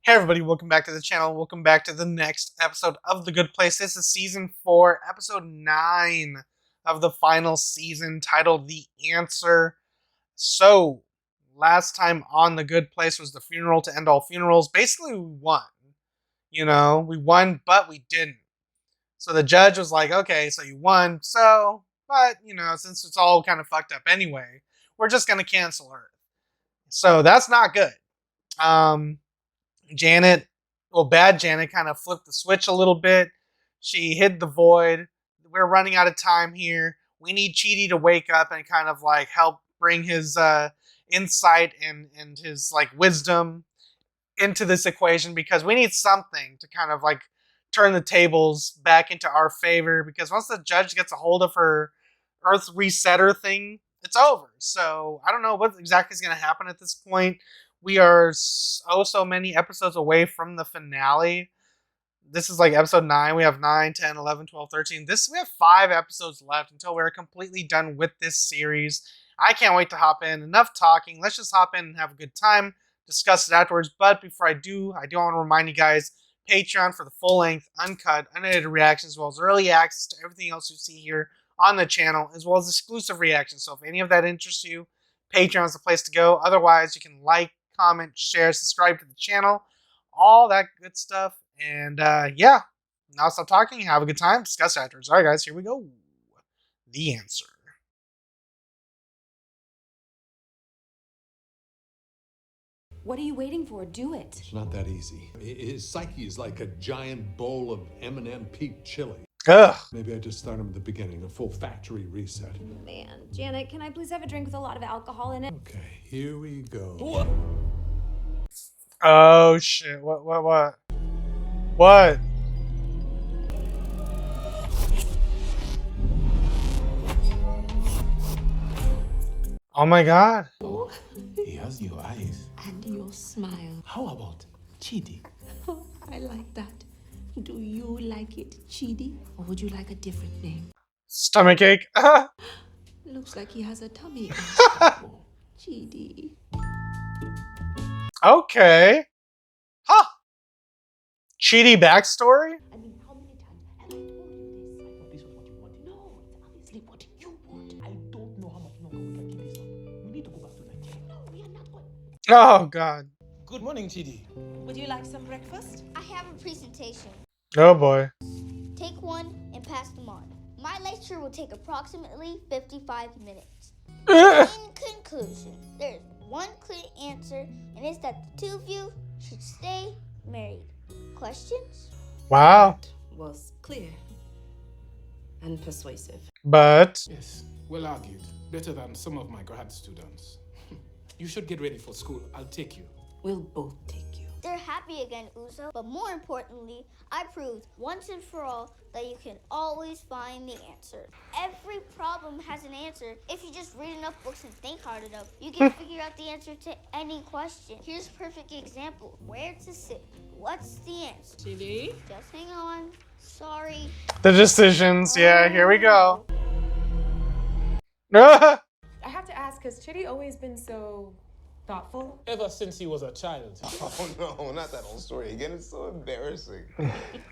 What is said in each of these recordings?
Hey everybody, welcome back to the channel. Welcome back to the next episode of The Good Place. This is Season 4, Episode 9 of the final season, titled The Answer. So, last time on The Good Place was the funeral to end all funerals. Basically, we won. We won, but we didn't. So the judge was like, okay, so you won, but, since it's all kind of fucked up anyway, we're just going to cancel her. So that's not good. Bad Janet kind of flipped the switch a little bit. She hid the void. We're running out of time here. We need Chidi to wake up and kind of like help bring his insight and his like wisdom into this equation, because we need something to kind of like turn the tables back into our favor, because once the judge gets a hold of her Earth resetter thing, it's over. So I don't know what exactly is going to happen at this point. We are so many episodes away from the finale. This is like episode 9. We have 9, 10, 11, 12, 13. We have 5 episodes left until we're completely done with this series. I can't wait to hop in. Enough talking. Let's just hop in and have a good time. Discuss it afterwards. But before I do want to remind you guys, Patreon for the full-length, uncut, unedited reactions, as well as early access to everything else you see here on the channel, as well as exclusive reactions. So if any of that interests you, Patreon is the place to go. Otherwise, you can like, comment, share, subscribe to the channel, all that good stuff. And yeah, now stop talking, have a good time, discuss afterwards. All right, guys, here we go. The answer. What are you waiting for? Do it. It's not that easy. His psyche is like a giant bowl of M&M peak chili. Ugh. Maybe I just start him at the beginning, a full factory reset. Man, Janet, can I please have a drink with a lot of alcohol in it? Okay, here we go. Oh shit! What? What? Oh my god! Oh, he has your eyes. And your smile. How about Chidi? Oh, I like that. Do you like it, Chidi? Or would you like a different name? Stomachache. Looks like he has a tummy. Chidi. Okay. Huh. Chidi backstory? I mean, how many times have I told you this? I thought this was what you wanted. No, it's obviously what you want. I don't know how much longer we can keep this up. We need to go back to Nigeria. No, we are not going. Oh god. Good morning, Chidi. Would you like some breakfast? I have a presentation. Oh boy. Take one and pass them on. My lecture will take approximately 55 minutes. Ugh. In conclusion, there's one clear answer, and it's that the two of you should stay married. Questions? Wow. Was clear and persuasive. But Yes, well argued. Better than some of my grad students. You should get ready for school. I'll take you. We'll both take you. They're happy again, Uso. But more importantly, I proved once and for all that you can always find the answer. Every problem has an answer. If you just read enough books and think hard enough, you can figure out the answer to any question. Here's a perfect example. Where to sit? What's the answer? Chidi? Just hang on. Sorry. the decisions. Yeah, here we go. I have to ask, has Chidi always been so thoughtful? Ever since he was a child. Oh no, not that whole story again. It's so embarrassing.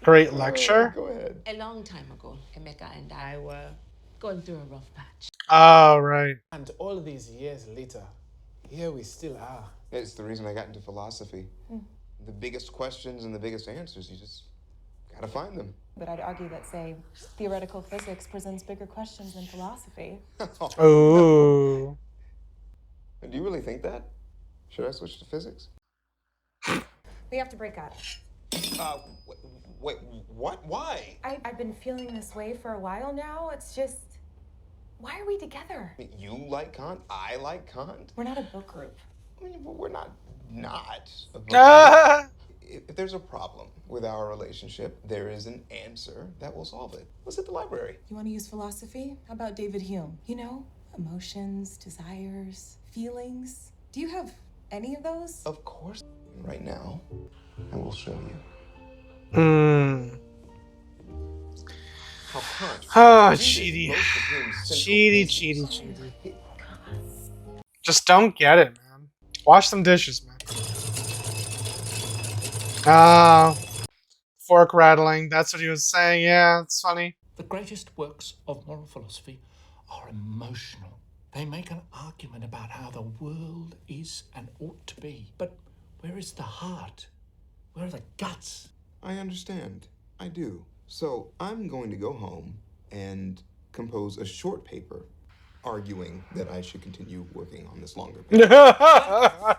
Great lecture. Go ahead. A long time ago, Emeka and I were going through a rough patch. Oh right. And all these years later, here we still are. It's the reason I got into philosophy. The biggest questions and the biggest answers, you just gotta find them. But I'd argue that, say, theoretical physics presents bigger questions than philosophy. Ooh. Do you really think that? Should I switch to physics? We have to break up. Wait, what? Why? I've been feeling this way for a while now. It's just, why are we together? You like Kant, I like Kant. We're not a book group. I mean, we're not a book Ah. If there's a problem with our relationship, there is an answer that will solve it. Let's hit the library. You want to use philosophy? How about David Hume? You know, emotions, desires, feelings. Do you have any of those? Of course. Right now, I will show you. How Kant Oh, treated Chidi. most of Hume's central Chidi, theses. Chidi. Just don't get it, man. Wash some dishes, man. Ah, fork rattling. That's what he was saying. Yeah, it's funny. The greatest works of moral philosophy are emotional. They make an argument about how the world is and ought to be. But where is the heart? Where are the guts? I understand. I do. So I'm going to go home and compose a short paper arguing that I should continue working on this longer paper.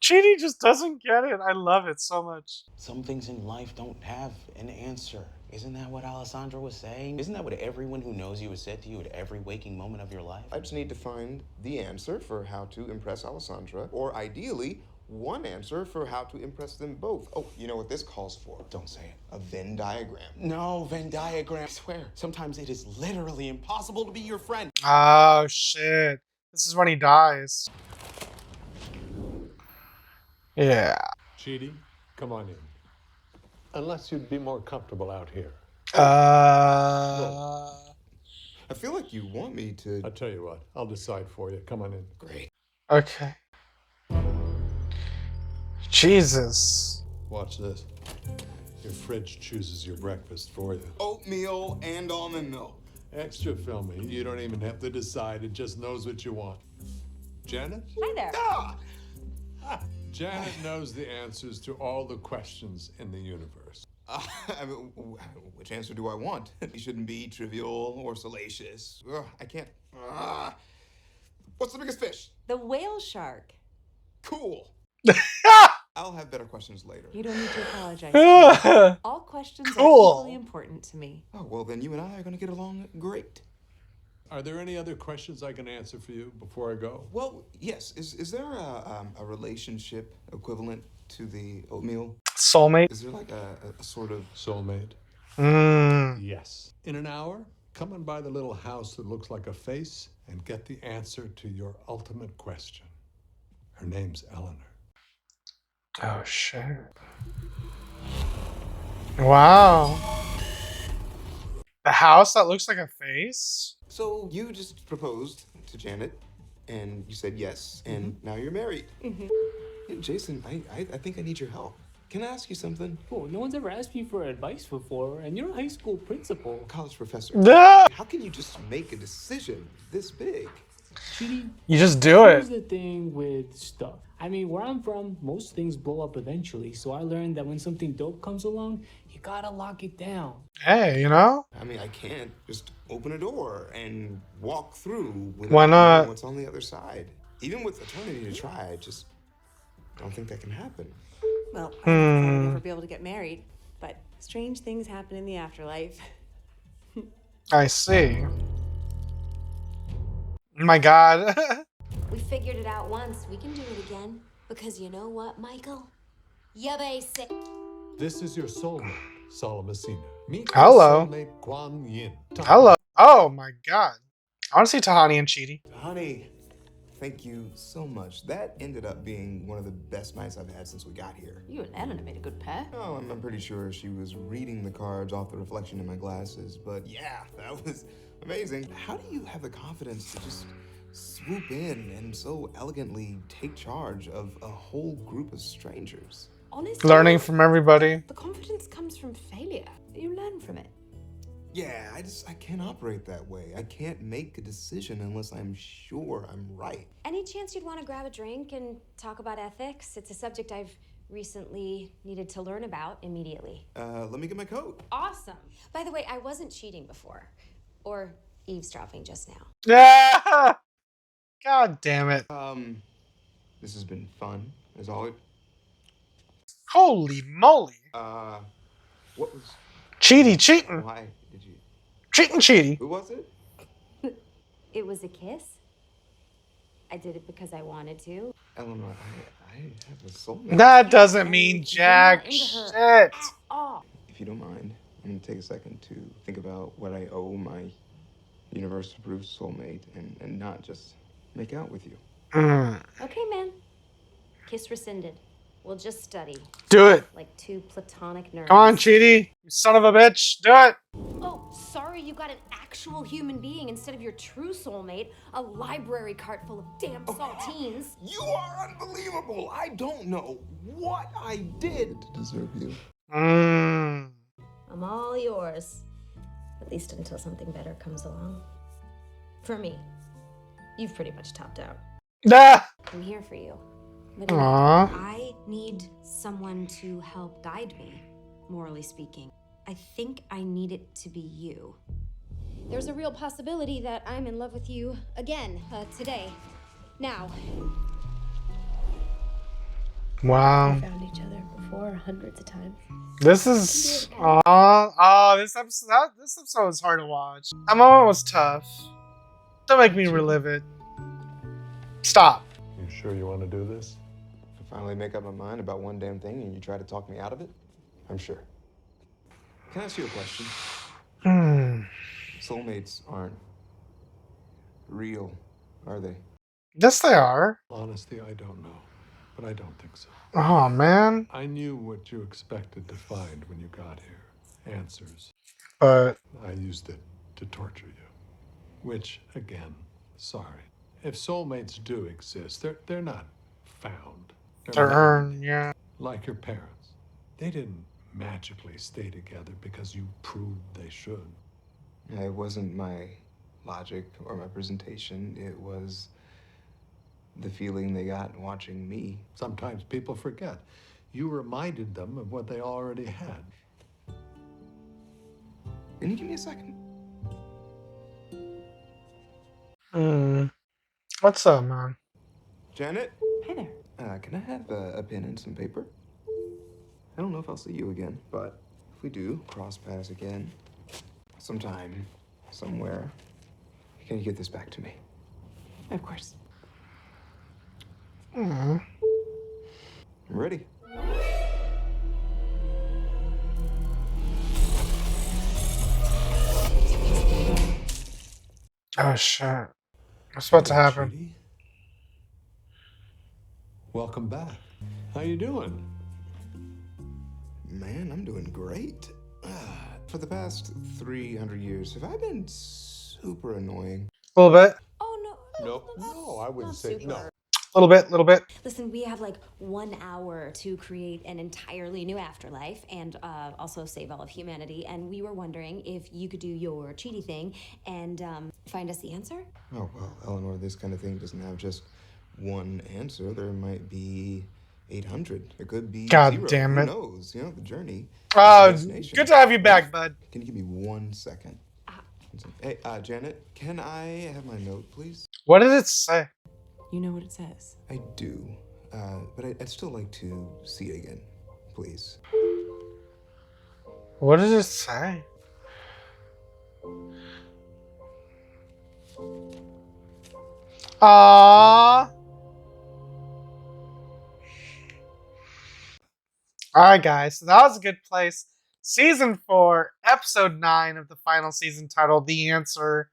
Chidi just doesn't get it. I love it so much. Some things in life don't have an answer. Isn't that what Alessandra was saying? Isn't that what everyone who knows you has said to you at every waking moment of your life? I just need to find the answer for how to impress Alessandra, or ideally, one answer for how to impress them both. Oh, you know what this calls for? Don't say it. A Venn diagram. No, Venn diagram. I swear, sometimes it is literally impossible to be your friend. Oh, shit. This is when he dies. Yeah. Chidi, come on in. Unless you'd be more comfortable out here. Uh. I feel like you want me to... I'll tell you what, I'll decide for you. Come on in. Great. Okay. Jesus. Watch this. Your fridge chooses your breakfast for you. Oatmeal and almond milk. Extra filmy. You don't even have to decide. It just knows what you want. Janet? Hi there. Ah! Janet knows the answers to all the questions in the universe. I mean, which answer do I want? It shouldn't be trivial or salacious. Ugh, I can't... What's the biggest fish? The whale shark. Cool. I'll have better questions later. You don't need to apologize. All questions Cool. are equally important to me. Oh, well, then you and I are going to get along great. Are there any other questions I can answer for you before I go? Well, yes. Is there a relationship equivalent to the oatmeal? Soulmate? Is there like a sort of... Soulmate? Mm. Yes. In an hour, come and buy the little house that looks like a face and get the answer to your ultimate question. Her name's Eleanor. Oh, shit. Wow. The house that looks like a face? So you just proposed to Janet, and you said yes, and now you're married. Hey, Jason, I think I need your help. Can I ask you something? Oh, no one's ever asked me for advice before, and you're a high school principal. College professor. Yeah. How can you just make a decision this big? Chidi, You just do it. here's the thing with stuff. I mean, where I'm from, most things blow up eventually, so I learned that when something dope comes along, you gotta lock it down. Hey, you know? I mean, I can't just open a door and walk through without Why not? knowing what's on the other side. Even with eternity to try, I just don't think that can happen. Well, I would never be able to get married, but strange things happen in the afterlife. I see. My God. We figured it out once. We can do it again. Because you know what, Michael? You're basic. This is your soulmate, Solomacina. Meet Hello. your soulmate, Guan Yin. Hello. Oh my God. I want to see Tahani and Chidi. Honey, thank you so much. That ended up being one of the best nights I've had since we got here. You and Eleanor made a good pair. Oh, I'm pretty sure she was reading the cards off the reflection in my glasses, but yeah, that was amazing. How do you have the confidence to just swoop in and so elegantly take charge of a whole group of strangers? Honestly, Learning from everybody. the confidence comes from failure. You learn from it. Yeah, I can't operate that way. I can't make a decision unless I'm sure I'm right. Any chance you'd want to grab a drink and talk about ethics? It's a subject I've recently needed to learn about immediately. Let me get my coat. Awesome. By the way, I wasn't cheating before. Or eavesdropping just now. Yeah. God damn it. This has been fun, as always. Holy moly. What was... Chidi cheating. Why did you... Cheating Chidi. Who was it? It was a kiss. I did it because I wanted to. Eleanor, I have a soulmate. That doesn't mean jack shit. Oh. If you don't mind, I'm gonna take a second to think about what I owe my universe-approved soulmate and not just make out with you. Okay, man. Kiss rescinded. We'll just study. Do it. Like two platonic nerds. Come on, Chidi. You son of a bitch. Do it. Oh, sorry you got an actual human being instead of your true soulmate, a library cart full of damn saltines. You are unbelievable. I don't know what I did to deserve you. Mm. I'm all yours. At least until something better comes along. For me, you've pretty much topped out. Ah! I'm here for you. But Aww. I need someone to help guide me, morally speaking. I think I need it to be you. There's a real possibility that I'm in love with you again, today. Now. Wow. We found each other before hundreds of times. This is this episode was hard to watch. That moment was tough. Don't make me relive it. Stop. You sure you want to do this? I finally make up my mind about one damn thing and you try to talk me out of it? I'm sure. Can I ask you a question? Soulmates aren't real, are they? Yes, they are. Honestly, I don't know. But I don't think so. Oh, man. I knew what you expected to find when you got here. Answers. But I used it to torture you. Which, again, sorry. If soulmates do exist, they're not found. they're earned, yeah. Like your parents. They didn't magically stay together because you proved they should. It wasn't my logic or my presentation. It was the feeling they got watching me. Sometimes people forget. You reminded them of what they already had. Can you give me a second? What's up, man? Janet? Hey there. Can I have a pen and some paper? I don't know if I'll see you again, but if we do cross paths again, sometime, somewhere, can you get this back to me? Of course. I'm ready. Oh, shit. What's about to happen? Chidi. Welcome back. How you doing? Man, I'm doing great. For the past 300 years, have I been super annoying? A little bit. Oh, no. No, I wouldn't say no. A little bit. Listen, we have like 1 hour to create an entirely new afterlife and also save all of humanity. And we were wondering if you could do your Chidi thing and find us the answer. Oh, well, Eleanor, this kind of thing doesn't have just one answer. There might be 800. It could be God 0. damn it. Who knows? You know, the journey. Oh, Destination. good to have you back, bud. Can you give me 1 second? Hey, Janet, can I have my note, please? What did it say? You know what it says. I do, but I'd still like to see it again, please. What did it say? Aww. Alright, guys, so that was a good place. Season 4, Episode 9 of the final season, titled The Answer.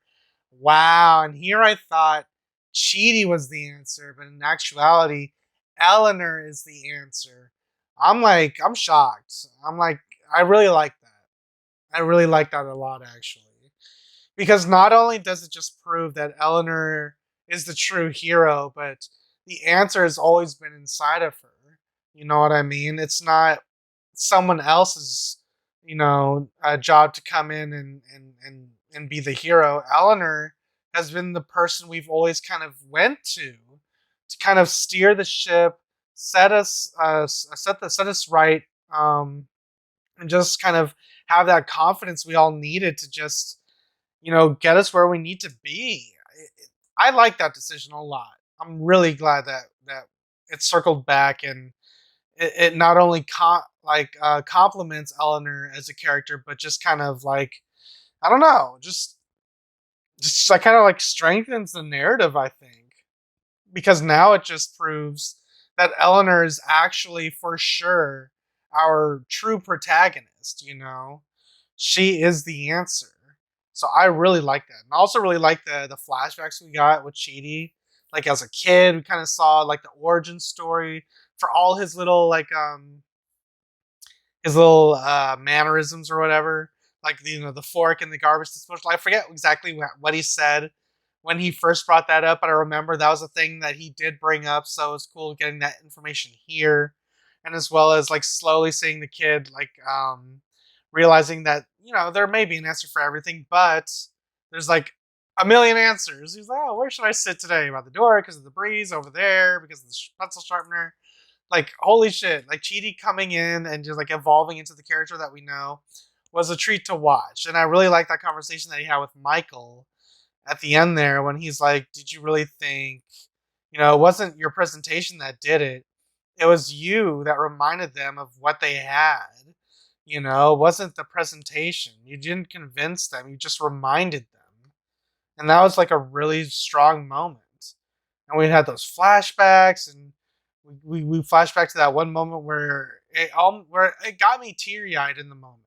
Wow, and here I thought Chidi was the answer, but in actuality, Eleanor is the answer. I'm shocked. I really like that. I really like that a lot, actually. Because not only does it just prove that Eleanor is the true hero, but the answer has always been inside of her. You know what I mean? It's not someone else's, job to come in and be the hero. Eleanor has been the person we've always kind of went to kind of steer the ship, set us right, and just kind of have that confidence we all needed to just, get us where we need to be. I like that decision a lot. I'm really glad that it circled back and it not only compliments Eleanor as a character, but just kind of like, I don't know, just like kind of like strengthens the narrative, I think. Because now it just proves that Eleanor is actually for sure our true protagonist, She is the answer. So I really like that. And I also really like the flashbacks we got with Chidi. Like as a kid, we kind of saw like the origin story for all his little mannerisms or whatever. like the fork and the garbage disposal. I forget exactly what he said when he first brought that up, but I remember that was a thing that he did bring up. So it's cool getting that information here, and as well as like slowly seeing the kid like realizing that there may be an answer for everything, but there's like a million answers. He's like, oh, where should I sit today? By the door because of the breeze, over there because of the pencil sharpener. Like, holy shit, like Chidi coming in and just like evolving into the character that we know was a treat to watch. And I really like that conversation that he had with Michael at the end there when he's like, did you really think, it wasn't your presentation that did it. It was you that reminded them of what they had. It wasn't the presentation. You didn't convince them. You just reminded them. And that was like a really strong moment. And we had those flashbacks, and we flash back to that one moment where it got me teary-eyed in the moment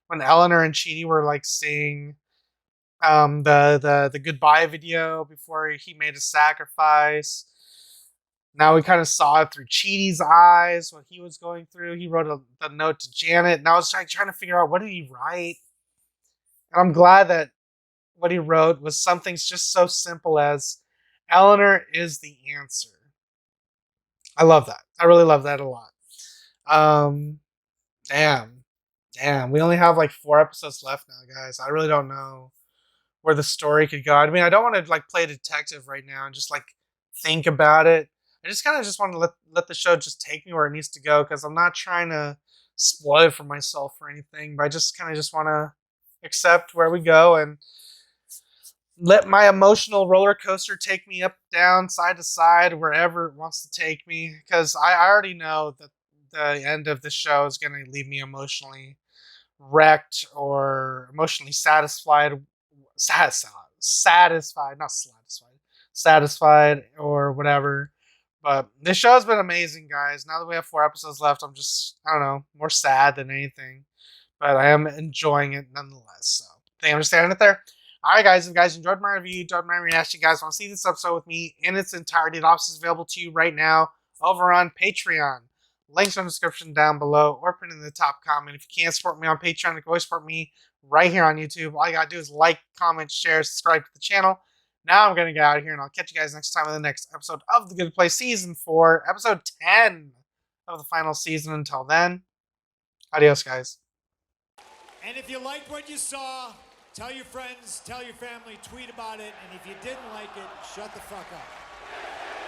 when Eleanor and Chidi were like seeing the goodbye video before he made a sacrifice. Now we kind of saw it through Chidi's eyes, what he was going through. He wrote the note to Janet, and I was trying to figure out what did he write. And I'm glad that what he wrote was something just so simple as Eleanor is the answer. I love that. I really love that a lot. Damn. We only have like 4 episodes left now, guys. I really don't know where the story could go. I mean, I don't want to like play detective right now and just like think about it. I just kind of just want to let the show just take me where it needs to go, because I'm not trying to spoil it for myself or anything, but I just kind of just want to accept where we go and let my emotional roller coaster take me up, down, side to side, wherever it wants to take me, because I already know that the end of the show is going to leave me emotionally wrecked or emotionally satisfied, not satisfied or whatever. But this show has been amazing, guys. Now that we have 4 episodes left, I'm just, I don't know, more sad than anything. But I am enjoying it nonetheless. So I think I'm just standing it there. Alright, guys, if you guys enjoyed my review, enjoyed my reaction, you guys want to see this episode with me in its entirety, the office is available to you right now over on Patreon. Links in the description down below or pinned in the top comment. If you can't support me on Patreon, you can always support me right here on YouTube. All you gotta do is like, comment, share, subscribe to the channel. Now I'm gonna get out of here, and I'll catch you guys next time in the next episode of The Good Place Season 4, episode 10 of the final season. Until then, adios, guys. And if you liked what you saw, tell your friends, tell your family, tweet about it, and if you didn't like it, shut the fuck up.